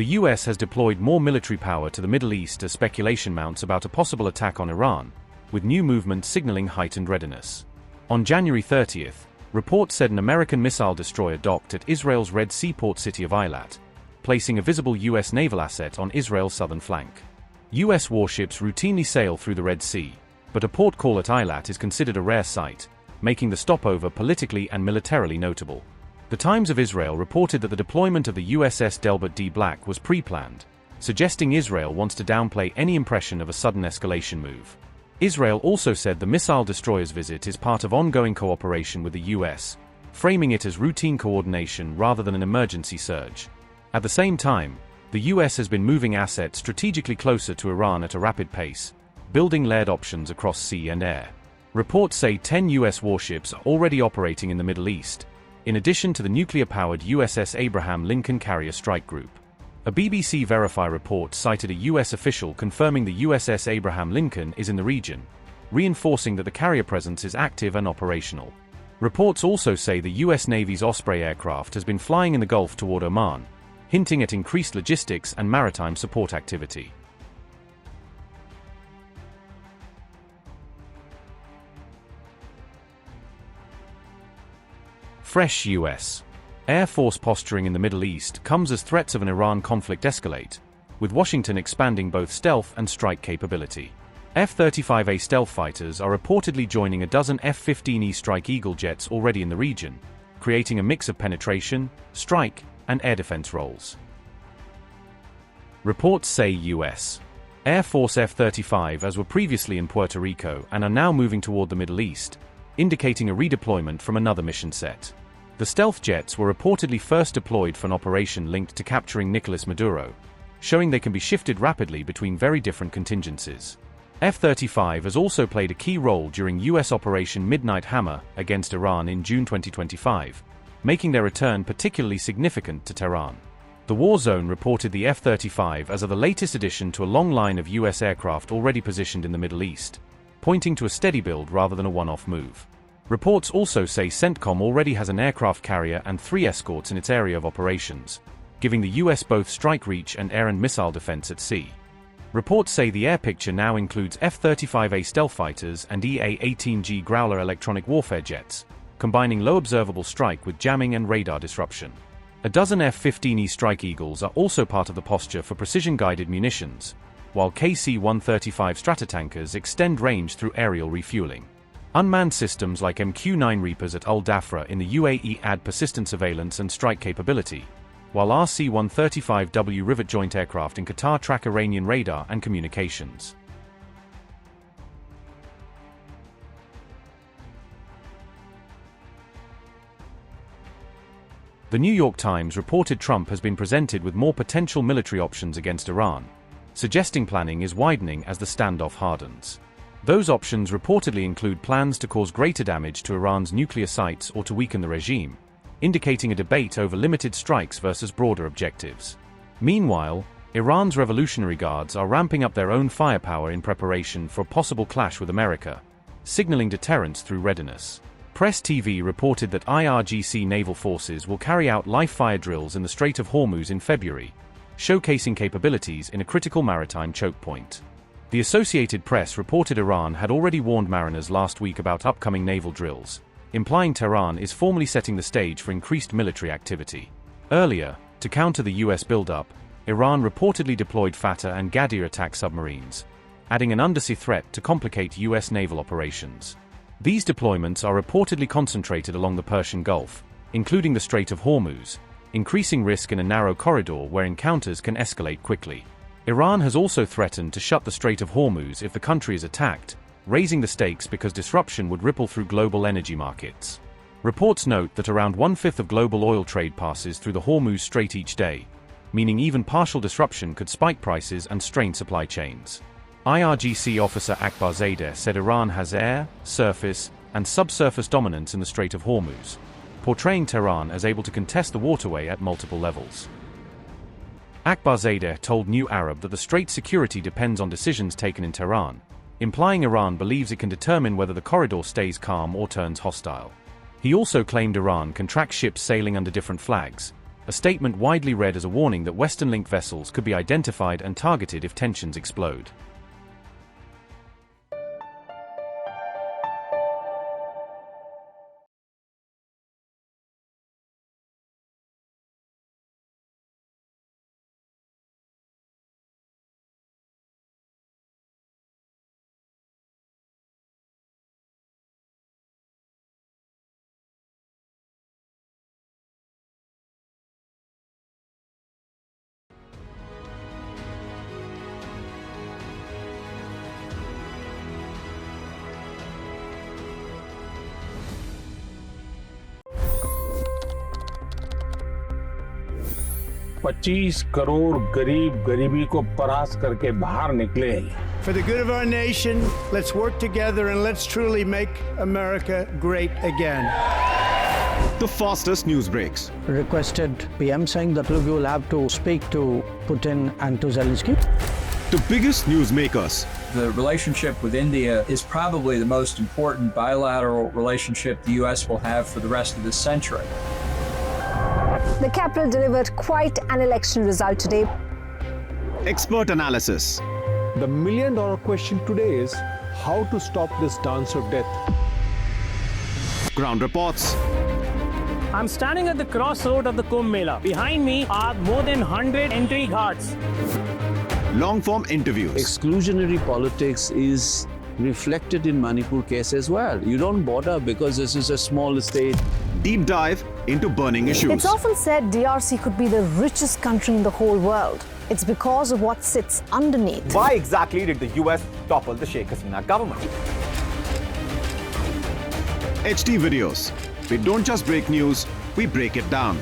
The US has deployed more military power to the Middle East as speculation mounts about a possible attack on Iran, with new movements signaling heightened readiness. On January 30th, reports said an American missile destroyer docked at Israel's Red Sea port city of Eilat, placing a visible US naval asset on Israel's southern flank. US warships routinely sail through the Red Sea, but a port call at Eilat is considered a rare sight, making the stopover politically and militarily notable. The Times of Israel reported that the deployment of the USS Delbert D. Black was pre-planned, suggesting Israel wants to downplay any impression of a sudden escalation move. Israel also said the missile destroyer's visit is part of ongoing cooperation with the US, framing it as routine coordination rather than an emergency surge. At the same time, the US has been moving assets strategically closer to Iran at a rapid pace, building layered options across sea and air. Reports say 10 US warships are already operating in the Middle East, in addition to the nuclear-powered USS Abraham Lincoln Carrier Strike Group. A BBC Verify report cited a US official confirming the USS Abraham Lincoln is in the region, reinforcing that the carrier presence is active and operational. Reports also say the US Navy's Osprey aircraft has been flying in the Gulf toward Oman, hinting at increased logistics and maritime support activity. Fresh US Air Force posturing in the Middle East comes as threats of an Iran conflict escalate, with Washington expanding both stealth and strike capability. F-35A stealth fighters are reportedly joining a dozen F-15E Strike Eagle jets already in the region, creating a mix of penetration, strike, and air defense roles. Reports say U.S. Air Force F-35s were previously in Puerto Rico and are now moving toward the Middle East, indicating a redeployment from another mission set. The stealth jets were reportedly first deployed for an operation linked to capturing Nicolas Maduro, showing they can be shifted rapidly between very different contingencies. F-35 has also played a key role during U.S. Operation Midnight Hammer against Iran in June 2025, making their return particularly significant to Tehran. The War Zone reported the F-35 as the latest addition to a long line of U.S. aircraft already positioned in the Middle East, pointing to a steady build rather than a one-off move. Reports also say CENTCOM already has an aircraft carrier and 3 escorts in its area of operations, giving the U.S. both strike reach and air and missile defense at sea. Reports say the air picture now includes F-35A stealth fighters and EA-18G Growler electronic warfare jets, combining low observable strike with jamming and radar disruption. A dozen F-15E Strike Eagles are also part of the posture for precision-guided munitions, while KC-135 Stratotankers extend range through aerial refueling. Unmanned systems like MQ-9 Reapers at Al Dhafra in the UAE add persistent surveillance and strike capability, while RC-135W rivet joint aircraft in Qatar track Iranian radar and communications. The New York Times reported Trump has been presented with more potential military options against Iran, suggesting planning is widening as the standoff hardens. Those options reportedly include plans to cause greater damage to Iran's nuclear sites or to weaken the regime, indicating a debate over limited strikes versus broader objectives. Meanwhile, Iran's Revolutionary Guards are ramping up their own firepower in preparation for a possible clash with America, signaling deterrence through readiness. Press TV reported that IRGC naval forces will carry out live-fire drills in the Strait of Hormuz in February, showcasing capabilities in a critical maritime choke point. The Associated Press reported Iran had already warned mariners last week about upcoming naval drills, implying Tehran is formally setting the stage for increased military activity. Earlier, to counter the US buildup, Iran reportedly deployed Fateh and Ghadir attack submarines, adding an undersea threat to complicate US naval operations. These deployments are reportedly concentrated along the Persian Gulf, including the Strait of Hormuz, increasing risk in a narrow corridor where encounters can escalate quickly. Iran has also threatened to shut the Strait of Hormuz if the country is attacked, raising the stakes because disruption would ripple through global energy markets. Reports note that around 1/5 of global oil trade passes through the Hormuz Strait each day, meaning even partial disruption could spike prices and strain supply chains. IRGC officer Akbar Zadeh said Iran has air, surface, and subsurface dominance in the Strait of Hormuz, portraying Tehran as able to contest the waterway at multiple levels. Akbar Zadeh told New Arab that the strait's security depends on decisions taken in Tehran, implying Iran believes it can determine whether the corridor stays calm or turns hostile. He also claimed Iran can track ships sailing under different flags, a statement widely read as a warning that Western-linked vessels could be identified and targeted if tensions explode. $25 crore गरीब गरीबी को परास्त करके बाहर निकले। For the good of our nation, let's work together and let's truly make America great again. The fastest news breaks. Requested PM saying that look, you will have to speak to Putin and to Zelensky. The biggest news makers. The relationship with India is probably the most important bilateral relationship the U.S. will have for the rest of this century. The capital delivered quite an election result today. Expert analysis. The million-dollar question today is how to stop this dance of death. Ground reports. I'm standing at the crossroad of the Kumbh Mela. Behind me are more than 100 entry ghats. Long-form interviews. Exclusionary politics is reflected in Manipur case as well. You don't bother because this is a small state. Deep dive into burning issues. It's often said DRC could be the richest country in the whole world. It's because of what sits underneath. Why exactly did the US topple the Sheikh Hasina government? HT videos. We don't just break news, we break it down.